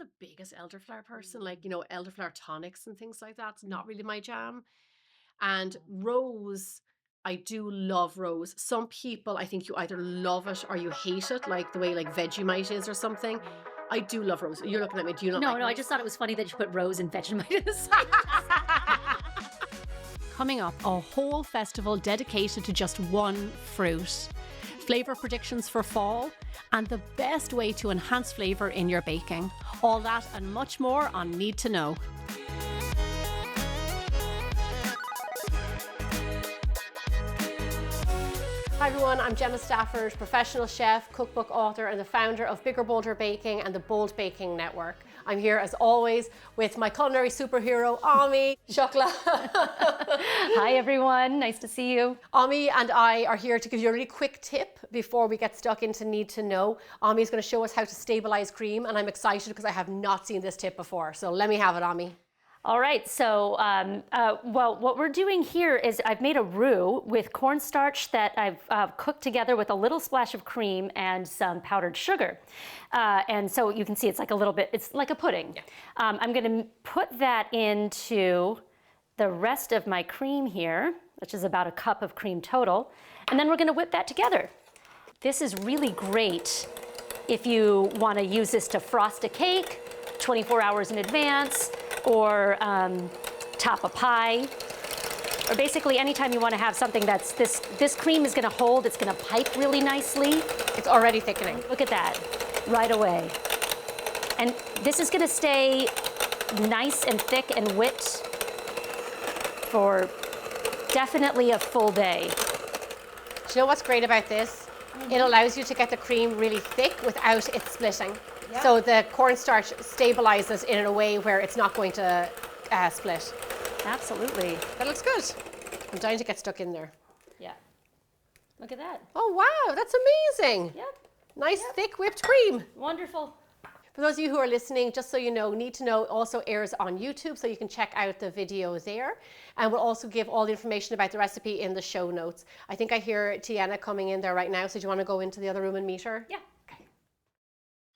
the biggest elderflower person. Like, elderflower tonics and things like that's not really my jam. And rose, I do love rose. Some people, I think you either love it or you hate it, like the way like Vegemite is or something. I do love rose. You're looking at me. Do you not No, like no, I rose? just thought it was funny that you put rose and Vegemite. Coming up, a whole festival dedicated to just one fruit. Flavor predictions for fall and the best way to enhance flavor in your baking. All that and much more on Knead To Know. Hi everyone, I'm Gemma Stafford, professional chef, cookbook author, and the founder of Bigger Bolder Baking and the Bold Baking Network. I'm here as always with my culinary superhero, Ami Shokla. Hi everyone, nice to see you. Ami and I are here to give you a really quick tip before we get stuck into Knead To Know. Ami is going to show us how to stabilize cream, and I'm excited because I have not seen this tip before. So let me have it, Ami. All right, so well, what we're doing here is I've made a roux with cornstarch that I've cooked together with a little splash of cream and some powdered sugar. And so you can see it's like a little bit, it's like a pudding. Yeah. I'm gonna put that into the rest of my cream here, which is about a cup of cream total. And then we're gonna whip that together. This is really great if you wanna use this to frost a cake 24 hours in advance, or top a pie, or basically anytime you want to have something that's this cream is going to hold, it's going to pipe really nicely. It's already thickening. Look at that, right away. And this is going to stay nice and thick and whipped for definitely a full day. Do you know what's great about this? It allows you to get the cream really thick without it splitting. Yeah. So the cornstarch stabilizes in a way where it's not going to split. Absolutely. That looks good. I'm dying to get stuck in there. Yeah. Look at that. Oh wow, that's amazing. Yep. Nice thick whipped cream. Wonderful. For those of you who are listening, just so you know, Knead To Know also airs on YouTube, so you can check out the video there. And we'll also give all the information about the recipe in the show notes. I think I hear Tiana coming in there right now, so do you want to go into the other room and meet her? Yeah.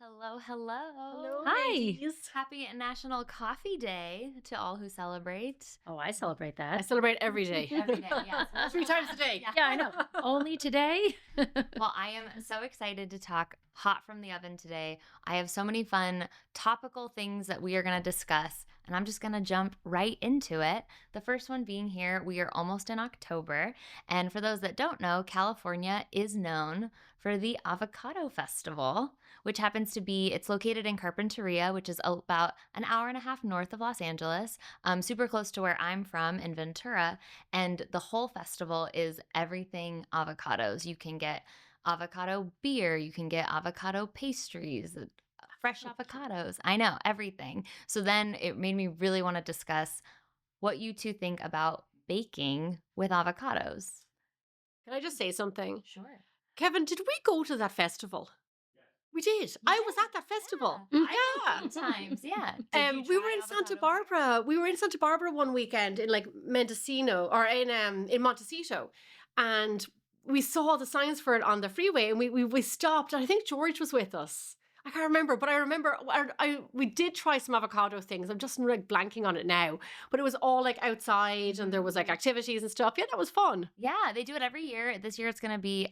Hello, hello. Hello, Hi. ladies. Happy National Coffee Day to all who celebrate. Oh, I celebrate I that. celebrate every day. Every day, yes. 3 times a day. Yeah, I know. Only today? Well, I am so excited to talk hot from the oven today. I have so many fun topical things that we are going to discuss, and I'm just going to jump right into it. The first one being here, we are almost in October, and for those that don't know, California is known for the Avocado Festival, which happens to be, it's located in Carpinteria, which is about an hour and a half north of Los Angeles, super close to where I'm from in Ventura. And the whole festival is everything avocados. You can get avocado beer, you can get avocado pastries, fresh avocados. I know, everything. So then it made me really want to discuss what you two think about baking with avocados. Can I just say something? Sure. Kevin, did we go to that festival? We did. I was at that festival. I went times, yeah. We were in Santa Barbara. We were in Santa Barbara one weekend in like Mendocino or in Montecito, and we saw the signs for it on the freeway, and we stopped. And I think George was with us. I can't remember, but I remember we did try some avocado things. I'm just like blanking on it now, but it was all like outside, and there was like activities and stuff. Yeah, that was fun. Yeah, they do it every year. This year it's going to be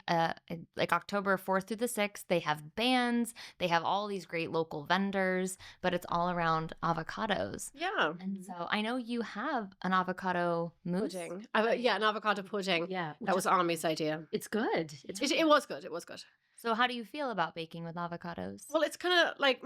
like October 4th through the 6th. They have bands. They have all these great local vendors, but it's all around avocados. Yeah. And so I know you have an avocado mousse. Pudding. Yeah, an avocado pudding. Yeah. That was Ami's idea. It's good. It was good. It was good. So how do you feel about baking with avocados? Well, it's kind of like,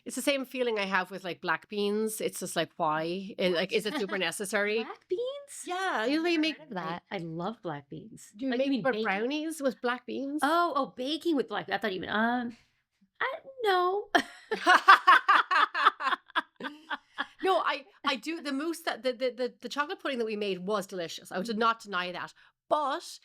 it's the same feeling I have with like black beans. It's just like, why? Is it super necessary? Black beans? Yeah, you know, they make Heard of that. I love black beans. Do you Like, make mean baking? brownies with black beans? Oh, baking with black. I thought you meant no. No, I do. The mousse that the chocolate pudding that we made was delicious. I would not deny that. But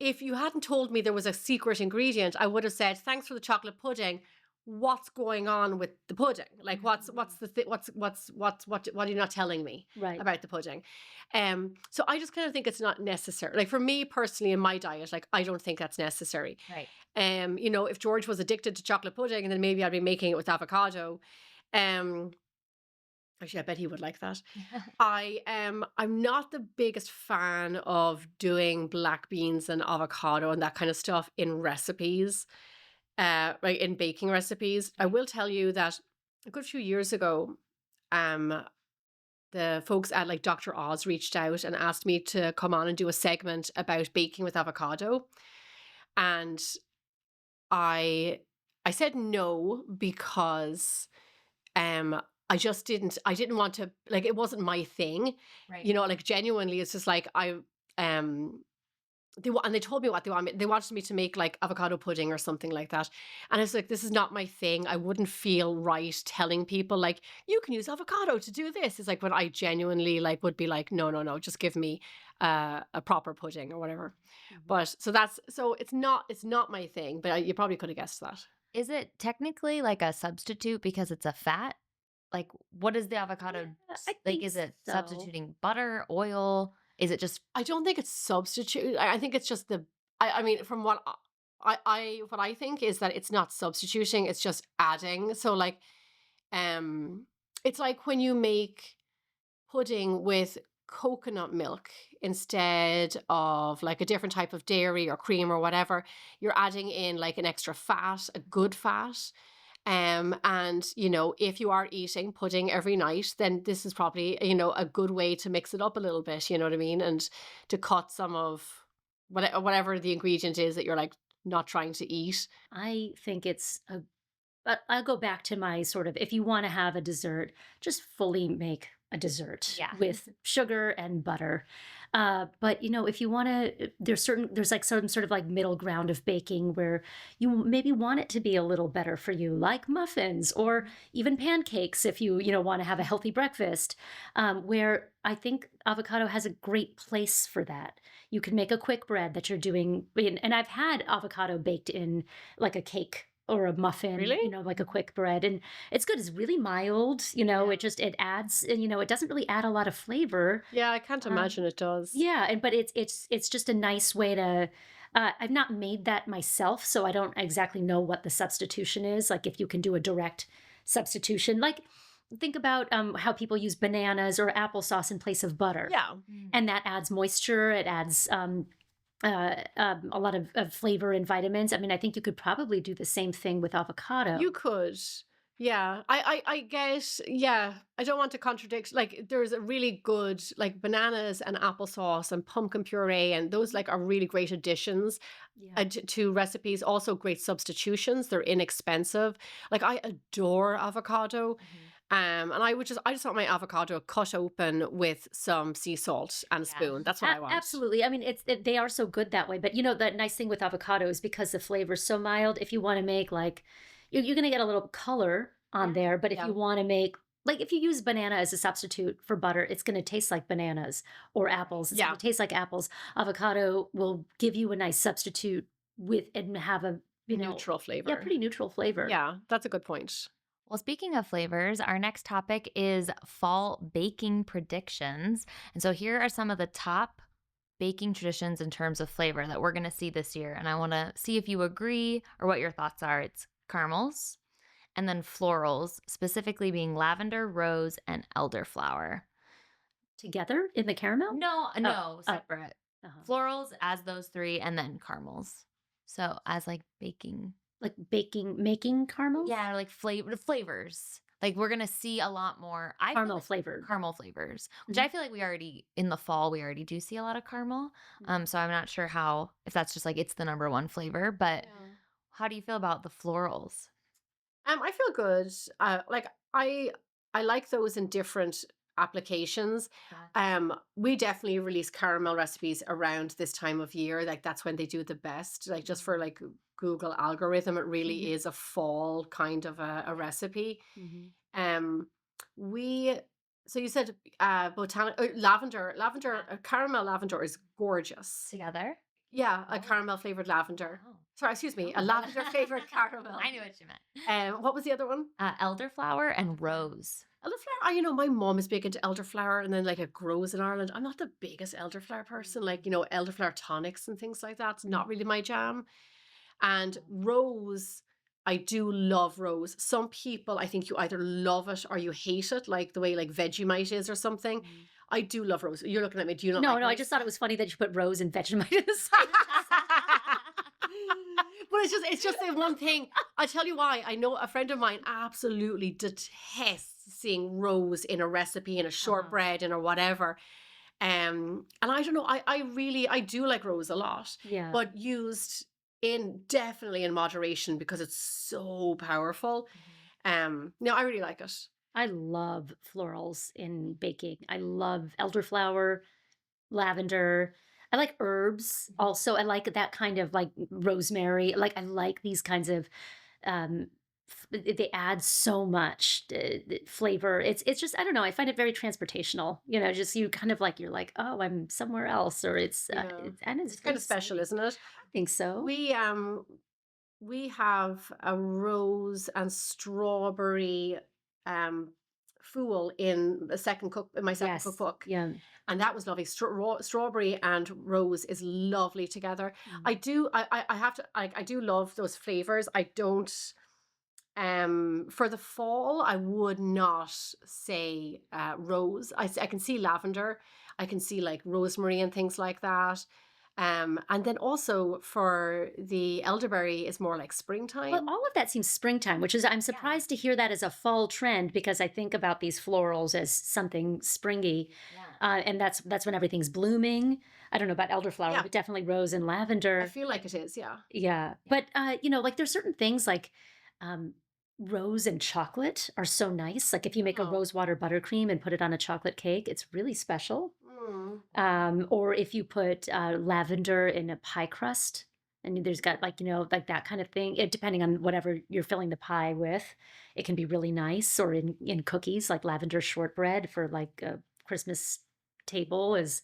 if you hadn't told me there was a secret ingredient, I would have said, thanks for the chocolate pudding. What's going on with the pudding? Like, what are you not telling me Right. about the pudding? So I just kind of think it's not necessary. Like for me personally in my diet, like I don't think that's necessary. Right. You know, if George was addicted to chocolate pudding, and then maybe I'd be making it with avocado. Um, Actually, I bet he would like that. I'm not the biggest fan of doing black beans and avocado and that kind of stuff in recipes, right, in baking recipes. I will tell you that a good few years ago, um, the folks at like Dr. Oz reached out and asked me to come on and do a segment about baking with avocado. And I I said no because I just didn't want to, like, it wasn't my thing. Right. Like, genuinely, it's just like um and they told me what they want me, they wanted me to make like avocado pudding or something like that. And it's like, this is not my thing. I wouldn't feel right telling people like, you can use avocado to do this. It's like when I genuinely like would be like, no, no, no, just give me a proper pudding or whatever. But so it's not my thing, but you probably could have guessed that. Is it technically like a substitute because it's a fat? Like, what is the avocado? Yeah, I Like, think is it so. substituting butter, oil? Is it just I don't think it's substitute. I think it's just I mean, from what what I think is that it's not substituting, it's just adding. So like, um, it's like when you make pudding with coconut milk instead of like a different type of dairy or cream or whatever, you're adding in like an extra fat, a good fat. And if you are eating pudding every night, then this is probably, a good way to mix it up a little bit, you know what I mean? And to cut some of whatever the ingredient is that you're like not trying to eat. I think it's a but I'll go back to my sort of, if you want to have a dessert, just fully make a dessert Yeah. with sugar and butter. But if you want to, there's like some sort of like middle ground of baking where you maybe want it to be a little better for you, like muffins or even pancakes if you want to have a healthy breakfast, where I think avocado has a great place for that. You can make a quick bread that you're doing, and I've had avocado baked in like a cake or a muffin, Really? like a quick bread. And it's good. It's really mild, Yeah. it adds, and it doesn't really add a lot of flavor. Yeah, I can't Um, imagine it does. yeah, but it's just a nice way to. I've not made that myself, so I don't exactly know what the substitution is. Like if you can do a direct substitution, like think about how people use bananas or applesauce in place of butter, Yeah. and that adds moisture. It adds a lot of flavor and vitamins. I mean, I think you could probably do the same thing with avocado. You could. Yeah. I guess, yeah. I don't want to contradict. Like, there's a really good, like, bananas and applesauce and pumpkin puree, and those, like, are really great additions Yeah. to recipes. Also, great substitutions. They're inexpensive. Like, I adore avocado. And I just want my avocado cut open with some sea salt and a Yeah. spoon. That's what I want. Absolutely. I mean, they are so good that way. But the nice thing with avocado is because the flavor is so mild. If you want to make like, you're going to get a little color on Yeah. there. But if Yeah. you want to make like if you use banana as a substitute for butter, it's going to taste like bananas or apples. It's Yeah. going to taste like apples. Avocado will give you a nice substitute with and have a Neutral flavor. pretty neutral flavor. Yeah, that's a good point. Well, speaking of flavors, our next topic is fall baking predictions. And so here are some of the top baking traditions in terms of flavor that we're going to see this year. And I want to see if you agree or what your thoughts are. It's caramels and then florals, specifically being lavender, rose, and elderflower. Together in the caramel. No, oh. separate. Uh-huh. Florals as those three, and then caramels. So as like baking. Like making caramels. Yeah, like flavors. Like we're gonna see a lot more. I feel Caramel like flavored. caramel flavors, which Mhm. I feel like we already in the fall we already do see a lot of caramel. So I'm not sure if that's just like it's the number one flavor, but how do you feel about the florals? I feel good. Like I like those in different applications. We definitely release caramel recipes around this time of year. Like that's when they do the best. Like just for like Google algorithm, it really is a fall kind of a recipe. Mhm. We so you said lavender, caramel lavender is gorgeous. Together? Yeah, a Oh. caramel flavored lavender. Oh. Sorry, excuse me, a lavender flavored caramel. I knew what you meant. What was the other one? Elderflower and rose. Elderflower. My mom is big into elderflower, and then like it grows in Ireland. I'm not the biggest elderflower person. Like elderflower tonics and things like that. It's not really my jam. And rose, I do love rose. Some people, I think you either love it or you hate it, like the way like Vegemite is or something. I do love rose. You're looking at me. Do you not No, like no, I rose? just thought it was funny that you put rose and Vegemite in the But it's just the one thing. I'll tell you why. I know a friend of mine absolutely detests seeing rose in a recipe, in a shortbread, in or whatever. And I don't know, I do like rose a lot, Yeah. but used definitely in moderation because it's so powerful. No, I really like it. I love florals in baking. I love elderflower, lavender. I like herbs also. I like that kind of like rosemary. Like I like these kinds of um they add so much flavor. It's just I don't know. I find it very transportational. You know, just you kind of like you're like, "Oh, I'm somewhere else," or Yeah. and It's kind of special, sweet. isn't it? I think so. We have a rose and strawberry um fool in my second Yes. cookbook. Yeah. And that was lovely. Strawberry and rose is lovely together. I have to, I do love those flavors. I don't, for the fall, I would not say rose. I can see lavender. I can see like rosemary and things like that. And then also for the elderberry is more like Well, springtime. all of that seems springtime, which is I'm surprised to hear that as a fall trend because I think about these florals as something springy, and that's when everything's blooming. I don't know about elderflower, Yeah. but definitely rose and I lavender. feel like it is, yeah. Yeah, but you know, like there's certain things like um, rose and chocolate are so nice. Like if you make a Oh. rose water buttercream and put it on a chocolate cake, it's really special. Mm. Or if you put lavender in a pie crust, and there's got like, you know, like that kind of thing. Depending on whatever you're filling the pie with, it can be really nice. Or in cookies, like lavender shortbread for like a Christmas table is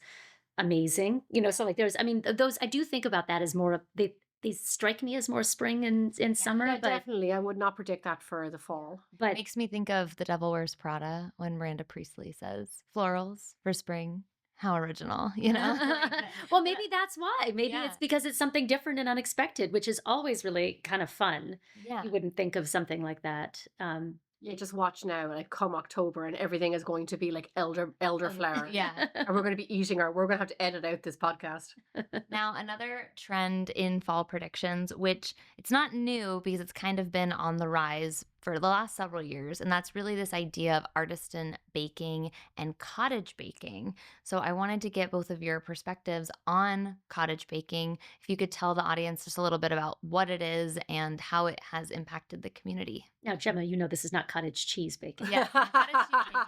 amazing. You know, so like there's, I mean, those I do think about that as more of they strike me as more spring and in summer, Yeah, but definitely. I would not predict that for the fall. but Makes me think of The Devil Wears Prada when Miranda Priestley says florals for spring. How original, you know? well, maybe that's why. Maybe Yeah. it's because it's something different and unexpected, which is always really kind of fun. Yeah. You wouldn't think of something like that. Yeah, just watch now, like come October, and everything is going to be like elderflower. Yeah. And we're going to be eating we're going to have to edit out this podcast. Now, another trend in fall predictions, which it's not new because it's kind of been on the rise for the last several years, and that's really this idea of artisan baking and cottage baking. So I wanted to get both of your perspectives on cottage baking. If you could tell the audience just a little bit about what it is and how it has impacted the community. Now, Gemma, you know this is not cottage cheese baking. Yeah, cottage baking.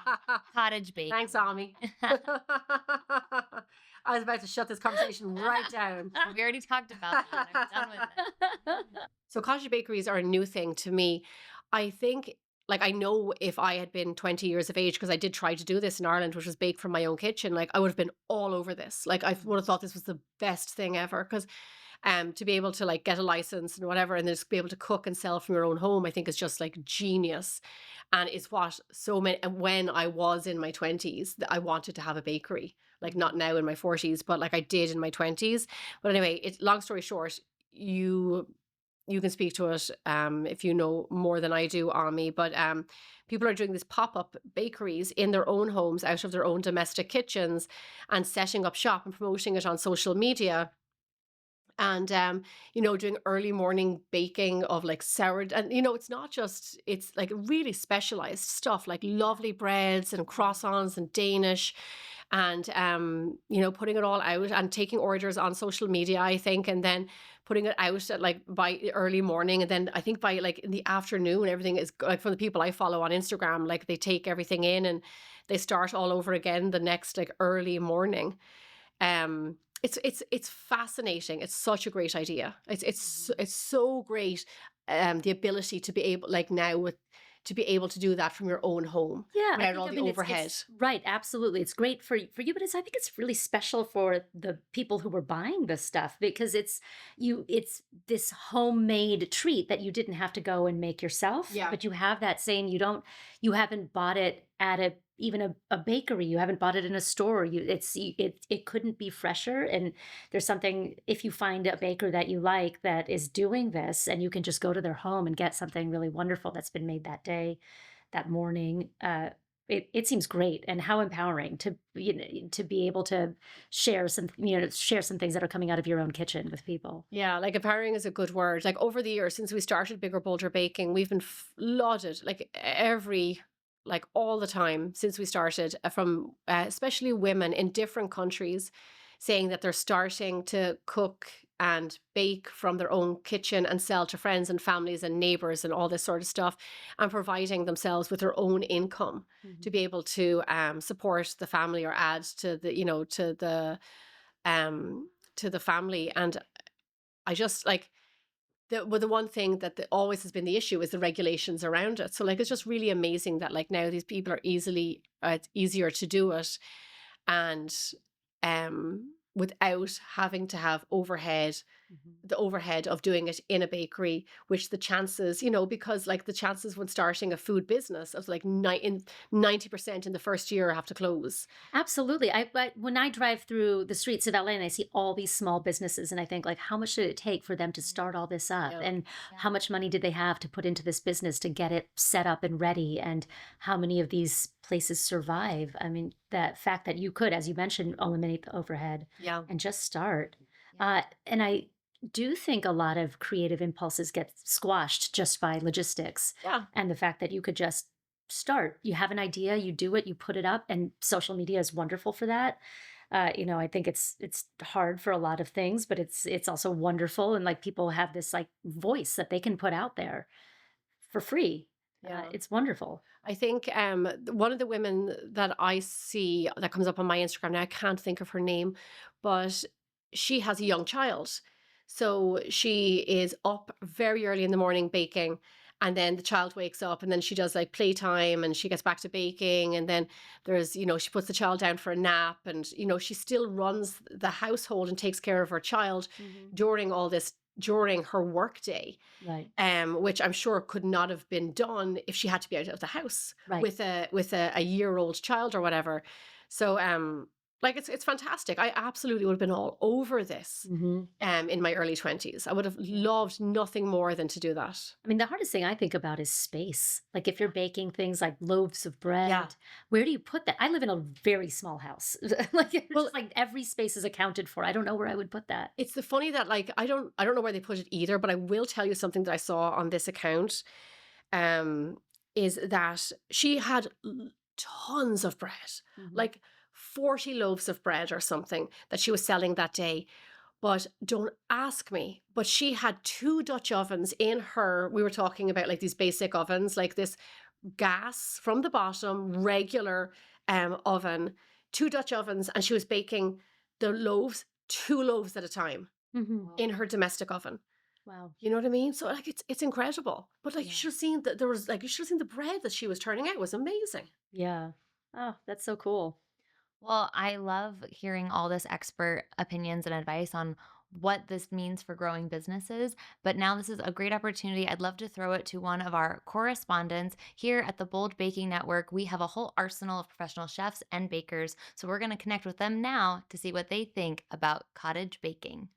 Cottage baking. Thanks, Ami. I was about to shut this conversation right down. We already talked about that. I'm done with it. So cottage bakeries are a new thing to me. I think, like, I know if I had been 20 years of age, because I did try to do this in Ireland, which was bake from my own kitchen, like I would have been all over this. Like I would have thought this was the best thing ever, because to be able to like get a license and whatever, and just be able to cook and sell from your own home, I think is just like genius. And it's what so many, and when I was in my 20s, I wanted to have a bakery, like not now in my 40s, but like I did in my 20s. But anyway, long story short, you can speak to it if you know more than I do, Ami. But people are doing these pop-up bakeries in their own homes, out of their own domestic kitchens, and setting up shop and promoting it on social media. And doing early morning baking of like sourdough, and it's not just, it's like really specialized stuff, like lovely breads and croissants and Danish, and putting it all out and taking orders on social media, I think, and then putting it out at like by early morning, and then I think by like in the afternoon everything is like, from the people I follow on Instagram, like they take everything in and they start all over again the next like early morning. It's fascinating. It's such a great idea. It's so great. The ability to be able, like now, to be able to do that from your own home, Yeah, without all the overhead. Right, absolutely. It's great for you, but I think it's really special for the people who were buying this stuff because it's this homemade treat that you didn't have to go and make yourself. Yeah. But you have that same, you haven't bought it at even a bakery. You haven't bought it in a store. It couldn't be fresher. And there's something, if you find a baker that you like that is doing this, and you can just go to their home and get something really wonderful that's been made that day, that morning. It seems great, and how empowering to to be able to share some things that are coming out of your own kitchen with people. Yeah, like empowering is a good word. Like over the years, since we started Bigger Bolder Baking, we've been flooded like all the time since we started from especially women in different countries saying that they're starting to cook and bake from their own kitchen and sell to friends and families and neighbors and all this sort of stuff, and providing themselves with their own income to be able to support the family or add to the to the family. And I just like the one thing that always has been the issue is the regulations around it. So like it's just really amazing that like now these people are it's easier to do it, and without having to have the overhead of doing it in a bakery, which the chances, because like the chances when starting a food business of like 90% in the first year have to close. Absolutely. When I drive through the streets of LA and I see all these small businesses, and I think like, how much did it take for them to start all this up? Yeah. And how much money did they have to put into this business to get it set up and ready? And how many of these places survive? I mean, that fact that you could, as you mentioned, eliminate the overhead Yeah. and just start. And I do think a lot of creative impulses get squashed just by logistics. Yeah. And the fact that you could just start. You have an idea, you do it, you put it up, and social media is wonderful for that. I think it's hard for a lot of things, but it's also wonderful, and like people have this like voice that they can put out there for free. Yeah. It's wonderful. I think one of the women that I see that comes up on my Instagram now, I can't think of her name, but she has a young child. So she is up very early in the morning baking, and then the child wakes up, and then she does like playtime, and she gets back to baking, and then there's, she puts the child down for a nap, and she still runs the household and takes care of her child during all this, during her work day, Right. which I'm sure could not have been done if she had to be out of the house Right. with a year-old child or whatever. So like it's fantastic. I absolutely would have been all over this in my early 20s. I would have loved nothing more than to do that. I mean, the hardest thing I think about is space. Like if you're baking things like loaves of bread, Yeah. where do you put that? I live in a very small house. Like it's Well- just like every space is accounted for. I don't know where I would put that. It's the funny that like I don't know where they put it either, but I will tell you something that I saw on this account is that she had tons of bread, like 40 loaves of bread or something that she was selling that day. But don't ask me, but she had 2 Dutch ovens in her. We were talking about like these basic ovens, like this gas from the bottom, regular oven, 2 Dutch ovens, and she was baking the loaves, 2 loaves at a time in her domestic oven. Wow. You know what I mean? So like it's incredible. But like Yeah. you should have seen that you should have seen the bread that she was turning out. It was amazing. Yeah. Oh, that's so cool. Well, I love hearing all this expert opinions and advice on what this means for growing businesses. But now this is a great opportunity. I'd love to throw it to one of our correspondents here at the Bold Baking Network. We have a whole arsenal of professional chefs and bakers. So we're going to connect with them now to see what they think about cottage baking.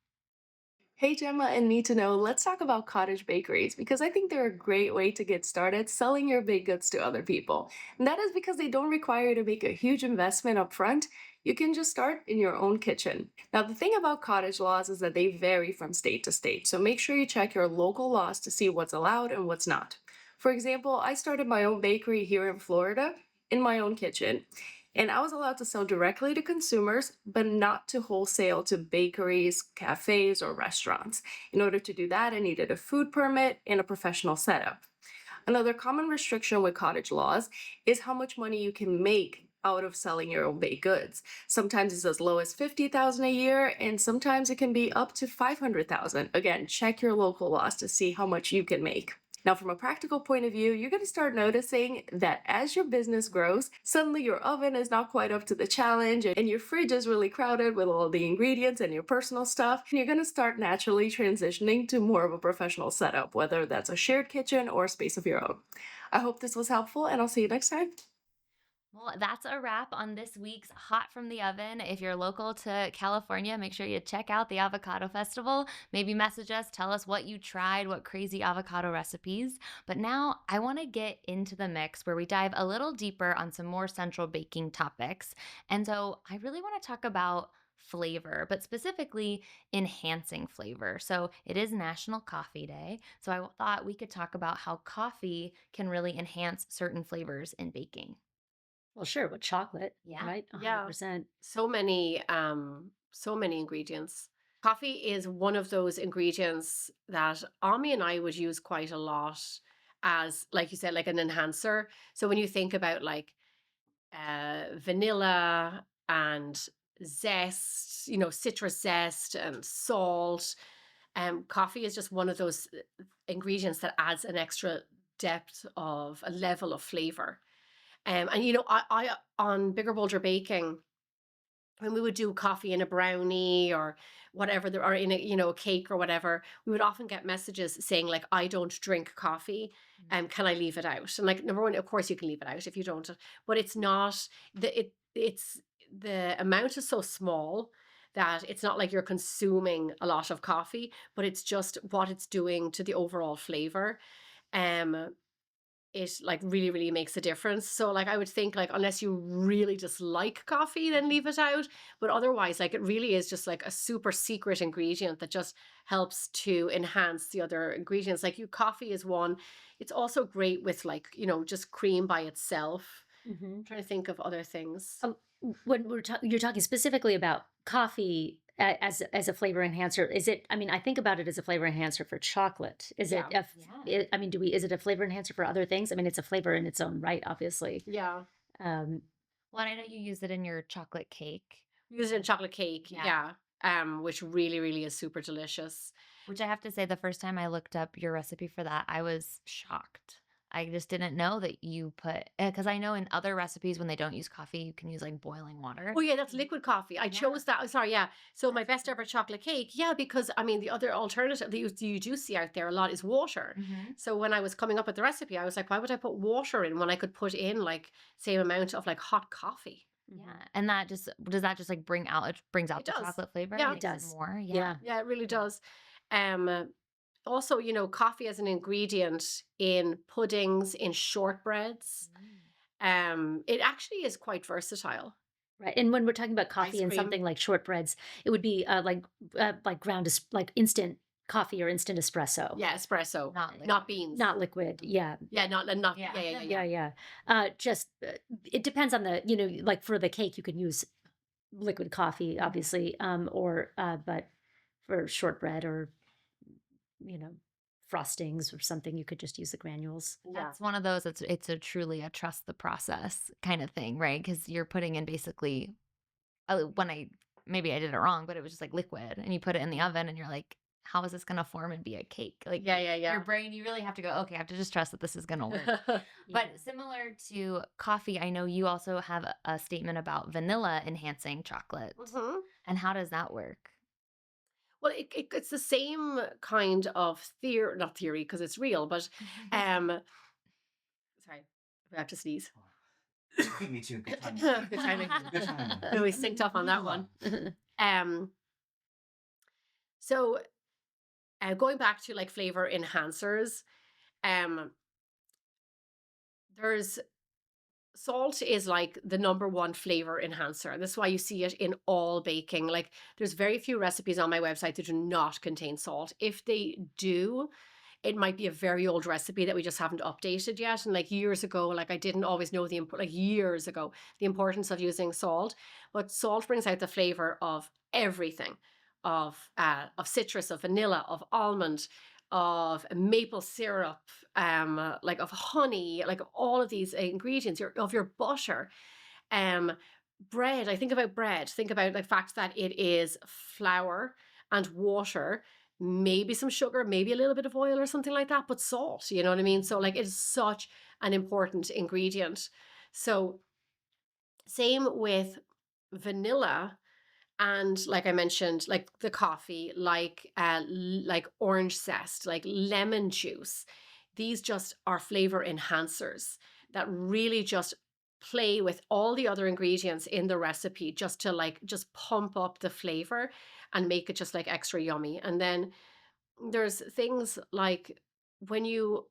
Hey Gemma and Need to Know, let's talk about cottage bakeries because I think they're a great way to get started selling your baked goods to other people. And that is because they don't require you to make a huge investment up front. You can just start in your own kitchen. Now, the thing about cottage laws is that they vary from state to state, so make sure you check your local laws to see what's allowed and what's not. For example, I started my own bakery here in Florida in my own kitchen. And I was allowed to sell directly to consumers, but not to wholesale to bakeries, cafes, or restaurants. In order to do that, I needed a food permit and a professional setup. Another common restriction with cottage laws is how much money you can make out of selling your own baked goods. Sometimes it's as low as $50,000 a year, and sometimes it can be up to $500,000. Again, check your local laws to see how much you can make. Now, from a practical point of view, you're going to start noticing that as your business grows, suddenly your oven is not quite up to the challenge and your fridge is really crowded with all the ingredients and your personal stuff. And you're going to start naturally transitioning to more of a professional setup, whether that's a shared kitchen or a space of your own. I hope this was helpful, and I'll see you next time. Well, that's a wrap on this week's Hot from the Oven. If you're local to California, make sure you check out the Avocado Festival. Maybe message us, tell us what you tried, what crazy avocado recipes. But now I want to get into the mix where we dive a little deeper on some more central baking topics. And so I really want to talk about flavor, but specifically enhancing flavor. So it is National Coffee Day. So I thought we could talk about how coffee can really enhance certain flavors in baking. Well, sure, with chocolate, Yeah. right? Yeah. 100%. So many ingredients. Coffee is one of those ingredients that Ami and I would use quite a lot as, like you said, like an enhancer. So when you think about like vanilla and zest, citrus zest and salt, coffee is just one of those ingredients that adds an extra depth of a level of flavor. And I on Bigger Bolder Baking, when we would do coffee in a brownie or whatever, or in a cake or whatever, we would often get messages saying like, I don't drink coffee, can I leave it out? And like, number one, of course you can leave it out if you don't, but it's not it's the amount is so small that it's not like you're consuming a lot of coffee, but it's just what it's doing to the overall flavor. Um, it like really, really makes a difference. So like I would think like unless you really dislike coffee, then leave it out. But otherwise, like it really is just like a super secret ingredient that just helps to enhance the other ingredients. Like coffee is one. It's also great with like, just cream by itself. Hmm. I'm trying to think of other things. When you're talking specifically about coffee as a flavor enhancer, is it? I mean, I think about it as a flavor enhancer for chocolate. Is it? Yeah. I mean, is it a flavor enhancer for other things? I mean, it's a flavor in its own right, obviously. Yeah. Um, Well, and I know you use it in your chocolate cake, Use it in chocolate cake. Yeah. Yeah. Which really, really is super delicious. which I have to say, the first time I looked up your recipe for that, I was shocked. I just didn't know that you put, because I know in other recipes when they don't use coffee, you can use like boiling water. Oh yeah, that's liquid coffee. I chose that. Sorry, yeah. So my best ever chocolate cake, yeah, because I mean the other alternative that you do see out there a lot is water. Mhm. So when I was coming up with the recipe, I was like, why would I put water in when I could put in like same amount of like hot coffee? Yeah. And that just, does that just like it brings out It the does. chocolate flavor? Yeah. Makes It does. more. yeah. Yeah, it really does. Um, Also, coffee as an ingredient in puddings, in shortbreads. It actually is quite versatile. Right. And when we're talking about coffee and cream. something like shortbreads, it would be like like instant coffee or instant espresso. Yeah, espresso, Not liquid. not beans. Not liquid. Yeah. Yeah, not Yeah. Yeah. Just it depends on the, like for the cake, you can use liquid coffee, obviously, or but for shortbread or you know frostings or something, you could just use the granules. Yeah. That's one of those, it's a truly a trust the process kind of thing, right? Because you're putting in basically, maybe I did it wrong, but it was just like liquid and you put it in the oven and you're like, how is this going to form and be a cake? Like Yeah. your brain, you really have to go, okay, I have to just trust that this is going to work. Yeah. But similar to coffee, I know you also have a statement about vanilla enhancing chocolate. Mhm. And how does that work? Well, it's the same kind of theory, not theory because it's real, but sorry, I have to sneeze. Me too. Good timing. Good timing. Good timing. We synced up on that one. So going back to like flavor enhancers, there's salt is like the number one flavor enhancer. And that's why you see it in all baking. Like there's very few recipes on my website that do not contain salt. If they do, it might be a very old recipe that we just haven't updated yet. And like years ago, like I didn't always know years ago, the importance of using salt. But salt brings out the flavor of everything, of citrus, of vanilla, of almond, of maple syrup, like of honey, like all of these ingredients, of your butter. Bread, I think about bread, think about the fact that it is flour and water, maybe some sugar, maybe a little bit of oil or something like that, but salt, you know what I mean? So like it is such an important ingredient. So same with vanilla. And like I mentioned, like the coffee, like orange zest, like lemon juice. These just are flavor enhancers that really just play with all the other ingredients in the recipe just to like just pump up the flavor and make it just like extra yummy. And then there's things like when you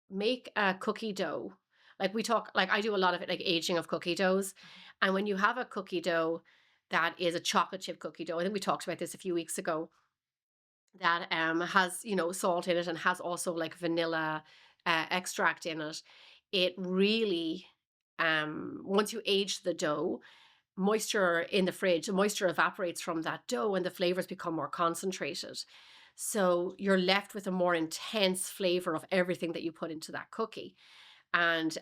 make a cookie dough, like we talk, like I do a lot of it, like aging of cookie doughs. And when you have a cookie dough that is a chocolate chip cookie dough, I think we talked about this a few weeks ago, that has, you know, salt in it and has also like vanilla extract in it. It really, once you age the dough, moisture in the fridge, moisture evaporates from that dough and the flavors become more concentrated. So you're left with a more intense flavor of everything that you put into that cookie. And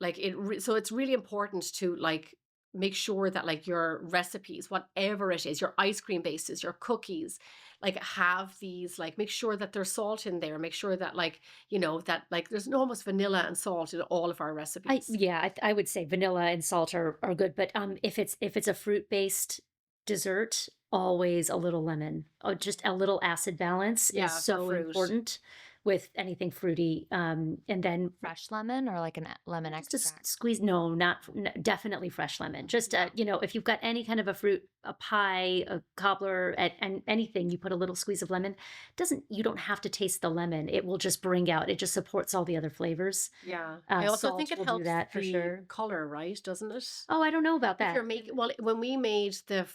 like so it's really important to like make sure that like your recipes, whatever it is, your ice cream bases, your cookies, like have these, like make sure that there's salt in there, make sure that like, you know, that like there's almost vanilla and salt in all of our recipes. I would say vanilla and salt are good, but if it's a fruit based dessert, always a little lemon, or just a little acid balance Yeah, is for so fruit. important with anything fruity. And then Fresh lemon or like a lemon just a extract? squeeze. No, not definitely fresh lemon. Just you know, if you've got any kind of a fruit, a pie, a cobbler, and anything, you put a little squeeze of lemon. Doesn't You don't have to taste the lemon. It will just bring out. It just supports all the other flavors. Yeah. I also Salt think it will do helps that for the sure. color, right? Doesn't it? Oh, I don't know about If that. you're making, well, when we made the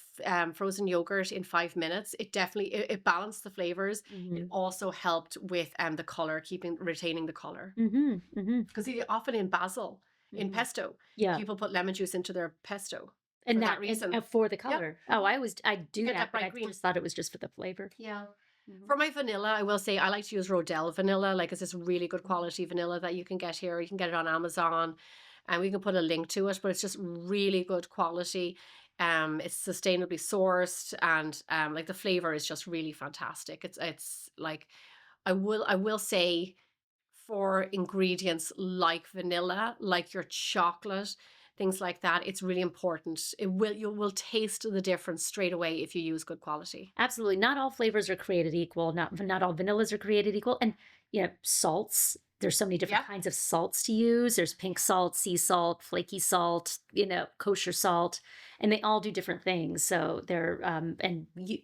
frozen yogurt in 5 minutes, it definitely it balanced the flavors. It also helped with the color, retaining the color. Because often in basil, in pesto, Yeah. people put lemon juice into their pesto And for that that reason. for the color. Oh, I do Get that, that but bright I green. just thought it was just for the flavor. Yeah. For my vanilla, I will say I like to use Rodell vanilla. Like it's this really good Mm-hmm. quality vanilla that you can get here. You can get it on Amazon, and we can put a link to it. But it's just really good quality. It's sustainably sourced, and like the flavor is just really fantastic. It's like I will say for ingredients like vanilla, like your chocolate, things like that, it's really important. You will taste the difference straight away if you use good quality. Absolutely. Not all flavors are created equal. Not all vanillas are created equal. And you know, salts. There's so many different Yeah. kinds of salts to use. There's pink salt, sea salt, flaky salt, you know, kosher salt, and they all do different things. So they're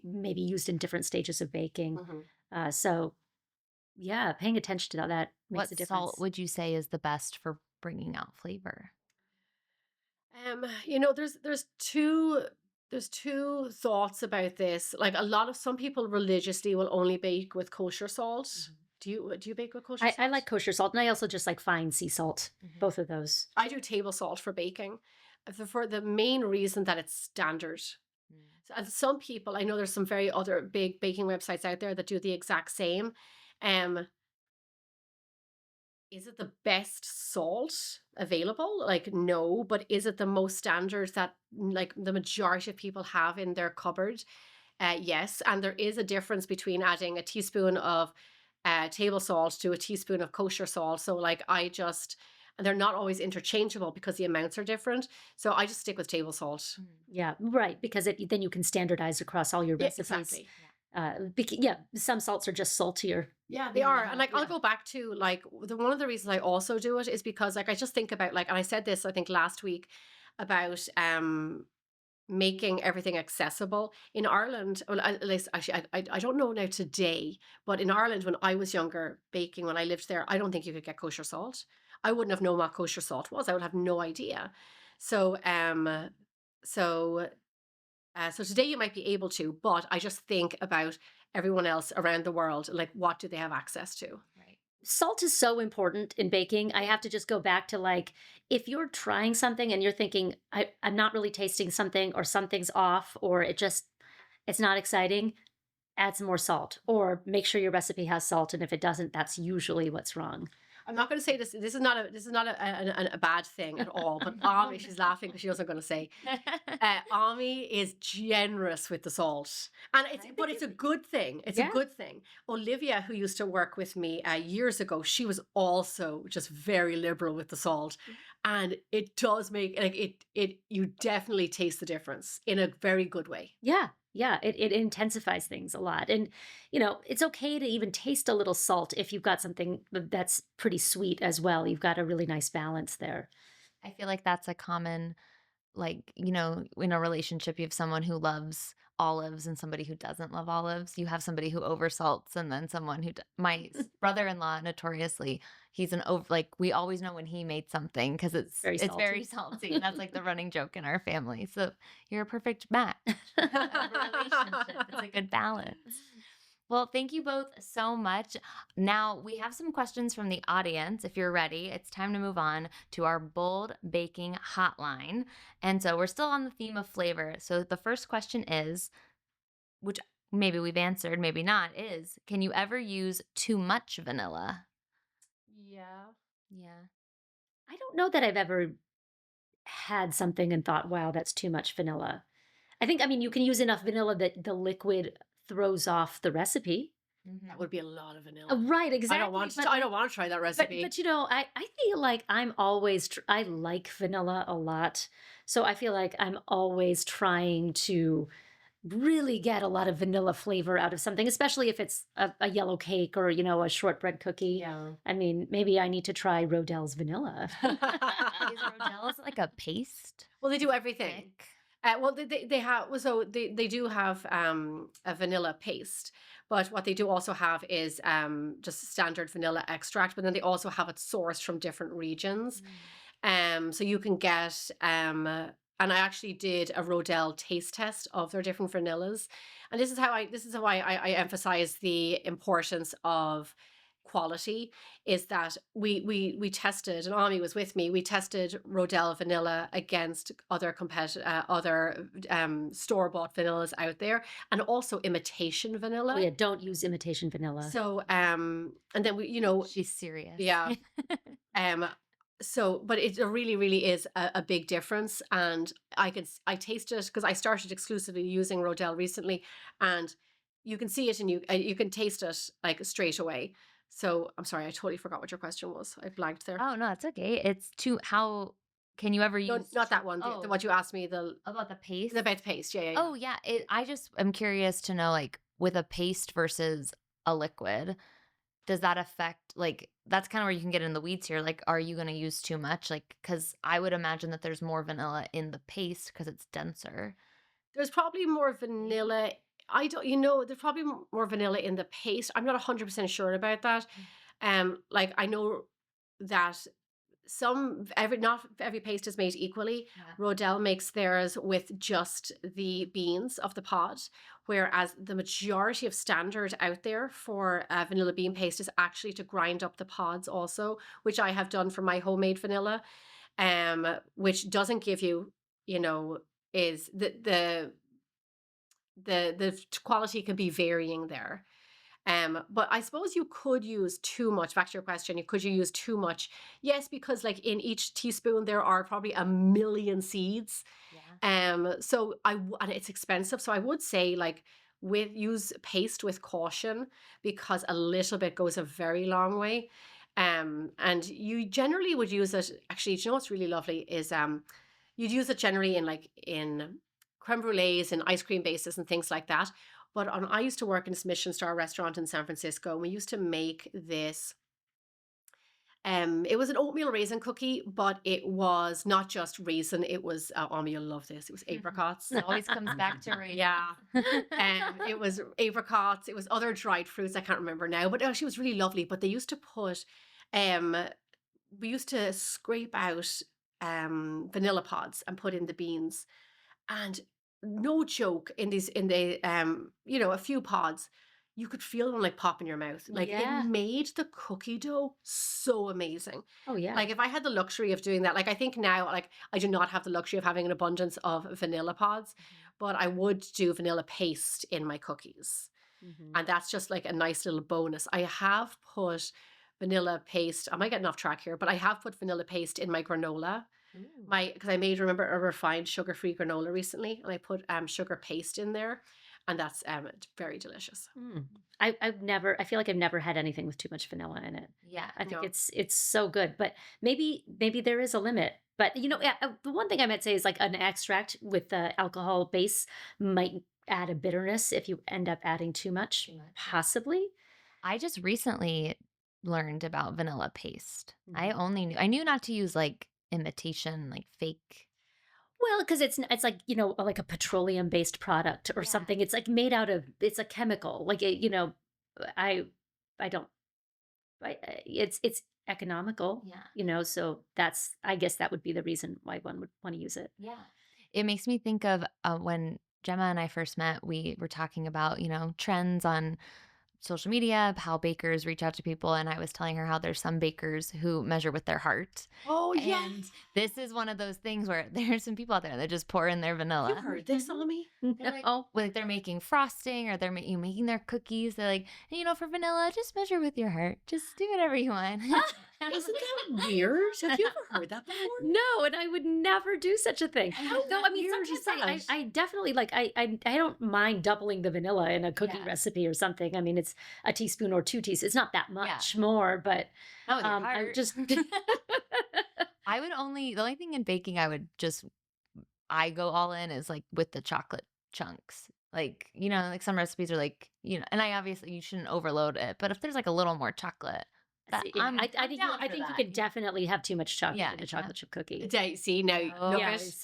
maybe used in different stages of baking. So yeah, paying attention to that makes a What difference. salt would you say is the best for bringing out flavor? You know, there's two thoughts about this. Like some people religiously will only bake with kosher salt. Do you bake with kosher I salt? like kosher salt, and I also just like fine sea salt. Both of those. I do table salt for baking, for the main reason that it's standard. So, and some people, I know there's some very other big baking websites out there that do the exact same. Um, is it the best salt available? Like, no, but is it the most standard that like the majority of people have in their cupboard? Yes, and there is a difference between adding a teaspoon of table salt to a teaspoon of kosher salt. So like and they're not always interchangeable because the amounts are different. So I just stick with table salt. Yeah, right. Because then you can standardize across all your Yeah, recipes. exactly. Some salts are just saltier. Yeah, they are. And like I'll go back to like one of the reasons I also do it is because like I just think about like, and I said this I think last week about making everything accessible in Ireland. Well, at least actually, I don't know now today, but in Ireland when I was younger baking, when I lived there, I don't think you could get kosher salt. I wouldn't have known what kosher salt was. I would have no idea. So so so today you might be able to, but I just think about everyone else around the world. Like, what do they have access to? Right. Salt is so important in baking. I have to just go back to like, if you're trying something and you're thinking, I'm not really tasting something, or something's off, or it's not exciting, add some more salt, or make sure your recipe has salt. And if it doesn't, that's usually what's wrong. I'm not going to say this. This is not a bad thing at all. But Ami, she's laughing because she knows what I'm going to say. Ami is generous with the salt, and it's a good thing. It's a good thing. Olivia, who used to work with me years ago, she was also just very liberal with the salt, and it does make like it. You definitely taste the difference in a very good way. Yeah. Yeah, it intensifies things a lot. And, you know, it's okay to even taste a little salt if you've got something that's pretty sweet as well. You've got a really nice balance there. I feel like that's a common, like, in a relationship, you have someone who loves olives and somebody who doesn't love olives. You have somebody who oversalts and then someone who, my brother-in-law, notoriously, he's an over, like, we always know when he made something because Very it's very salty. And that's like the running joke in our family. So you're a perfect match of a relationship. It's a good balance. Well, thank you both so much. Now, we have some questions from the audience. If you're ready, it's time to move on to our bold baking hotline. And so we're still on the theme of flavor. So the first question is, which maybe we've answered, maybe not, is can you ever use too much vanilla? Yeah. Yeah. I don't know that I've ever had something and thought, wow, that's too much vanilla. I mean, you can use enough vanilla that the liquid throws off the recipe. That would be a lot of vanilla. Right, exactly. I don't want to try that recipe. But I feel like I'm always, I like vanilla a lot. So I feel like I'm always trying to really get a lot of vanilla flavor out of something, especially if it's a yellow cake or, a shortbread cookie. Yeah. I mean, maybe I need to try Rodell's vanilla. Is Rodell's like a paste? Well, they do everything. Thick? Well, they have they do have a vanilla paste, but what they do also have is just standard vanilla extract. But then they also have it sourced from different regions. So you can get and I actually did a Rodell taste test of their different vanillas, and this is why I emphasize the importance of quality. Is that we tested, and Ami was with me. We tested Rodell vanilla against other store bought vanillas out there, and also imitation vanilla. Oh yeah, don't use imitation vanilla. So and then She's serious. yeah. So, but it really, really is a big difference. And I taste it because I started exclusively using Rodell recently, and you can see it and you can taste it like straight away. So I'm sorry, I totally forgot what your question was. I blanked there. Oh, no, that's okay. It's how can you ever No, use not that one. Oh, What you asked me, about the paste? the bed paste. Yeah, yeah, yeah. Oh, yeah. I just am curious to know, like, with a paste versus a liquid, does that affect, like, that's kind of where you can get in the weeds here. Like, are you going to use too much? Like, because I would imagine that there's more vanilla in the paste because it's denser. There's probably more vanilla. I don't, there's probably more vanilla in the paste. I'm not 100% sure about that. Like I know that not every paste is made equally. Yeah. Rodell makes theirs with just the beans of the pod, whereas the majority of standard out there for vanilla bean paste is actually to grind up the pods also, which I have done for my homemade vanilla, which doesn't give you, is the quality can be varying there. But I suppose you could use too much. Back to your question, could you use too much? Yes, because like in each teaspoon there are probably a million seeds. Yeah. And it's expensive. So I would say like use paste with caution because a little bit goes a very long way. And you generally would use it. Actually, do you know what's really lovely is you'd use it generally in creme brulees and ice cream bases and things like that. But I used to work in this Michelin star restaurant in San Francisco, and we used to make this. It was an oatmeal raisin cookie, but it was not just raisin. It was, you'll love this. It was apricots. It always comes back to raisin. Yeah. It was apricots. It was other dried fruits. I can't remember now, but actually it was really lovely. But they used to put, we used to scrape out vanilla pods and put in the beans. And no joke, in the a few pods, you could feel them like pop in your mouth. Like Yeah. it made the cookie dough so amazing. Oh yeah. Like if I had the luxury of doing that, like I think now, like I do not have the luxury of having an abundance of vanilla pods, but I would do vanilla paste in my cookies. And that's just like a nice little bonus. I have put vanilla paste, I might get off track here, but I have put vanilla paste in my granola. Because I made, remember, a refined sugar-free granola recently, and I put sugar paste in there, and that's very delicious. I feel like I've never had anything with too much vanilla in it. Yeah. I think No. it's so good, but maybe there is a limit. But the one thing I might say is like an extract with the alcohol base might add a bitterness if you end up adding too much, possibly. I just recently learned about vanilla paste. Mhm. I knew not to use like imitation, like fake. Well, because it's like, like a petroleum-based product or Yeah. something. It's like made out of, it's a chemical. Like, I don't, it's economical, Yeah. so I guess that would be the reason why one would want to use it. Yeah. It makes me think of when Gemma and I first met, we were talking about, trends on social media, how bakers reach out to people. And I was telling her how there's some bakers who measure with their heart. Oh, yeah. And this is one of those things where there's some people out there that just pour in their vanilla. You heard this, Amy? They're like they're making frosting or they're making their cookies. They're like, for vanilla, just measure with your heart. Just do whatever you want. Isn't that weird? Have you ever heard that before? No, and I would never do such a thing. Though, I mean, weird is sometimes that? I definitely I don't mind doubling the vanilla in a cookie Yeah. recipe or something. I mean, it's a teaspoon or 2 teaspoons. It's not that much more, but Not with your I heart. just the only thing in baking I go all in is like with the chocolate chunks. Like, like some recipes are like, and you shouldn't overload it. But if there's like a little more chocolate, I think you could definitely have too much chocolate in a chocolate chip cookie. See, now, Oh.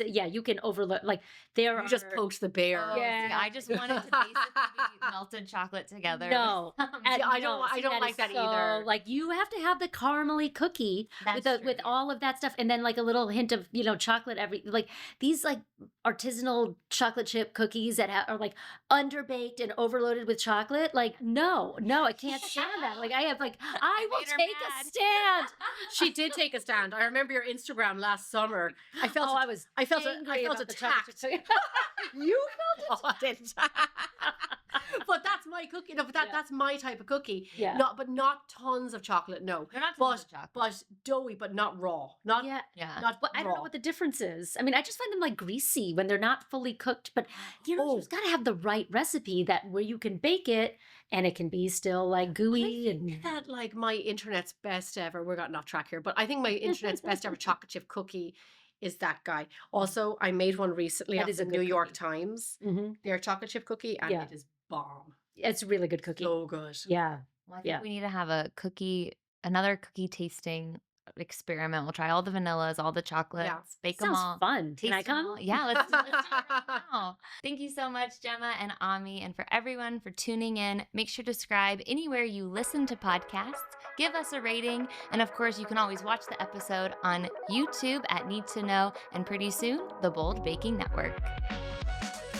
Yeah, you can overload. Like there you just poked the bear. Oh, Yeah. see, I just wanted to basically be melted chocolate together. No, with See, I don't like that either. Like you have to have the caramely cookie with That's with true. all of that stuff, and then like a little hint of chocolate. Like these like artisanal chocolate chip cookies that are like underbaked and overloaded with chocolate. Like no, I can't stand that. Like I will made her take mad. a stand. She did take a stand. I remember your Instagram last summer. I felt I was I felt angry about the attacked. chocolate chip. You felt it? Oh, I didn't. But that's my cookie. No, but that's my type of cookie. Yeah. But not tons of chocolate. No. They're not But tons of chocolate. but doughy, but not raw. Not Yeah. Yeah. not But I don't raw. know what the difference is. I mean, I just find them like greasy when they're not fully cooked. But Oh. you've got to have the right recipe where you can bake it and it can be still like gooey I think that like my internet's best ever. We're gotten off track here, but I think my internet's best ever chocolate chip cookie is that guy. Also, I made one recently That off is a the good New York cookie. Times. Mm-hmm. Their chocolate chip cookie, and Yeah. it is bomb. It's a really good cookie. So good. Yeah. Well, I think Yeah. we need to have another cookie tasting experiment. We'll try all the vanillas, all the chocolates, bake them Sounds all. fun. Can I taste 'em come? all. Yeah, let's do it right now. Thank you so much, Gemma and Ami, and for everyone for tuning in. Make sure to subscribe anywhere you listen to podcasts. Give us a rating, and of course, you can always watch the episode on YouTube at Need to Know, and pretty soon, the Bold Baking Network.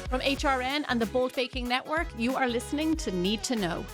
From HRN and the Bold Baking Network, you are listening to Need to Know.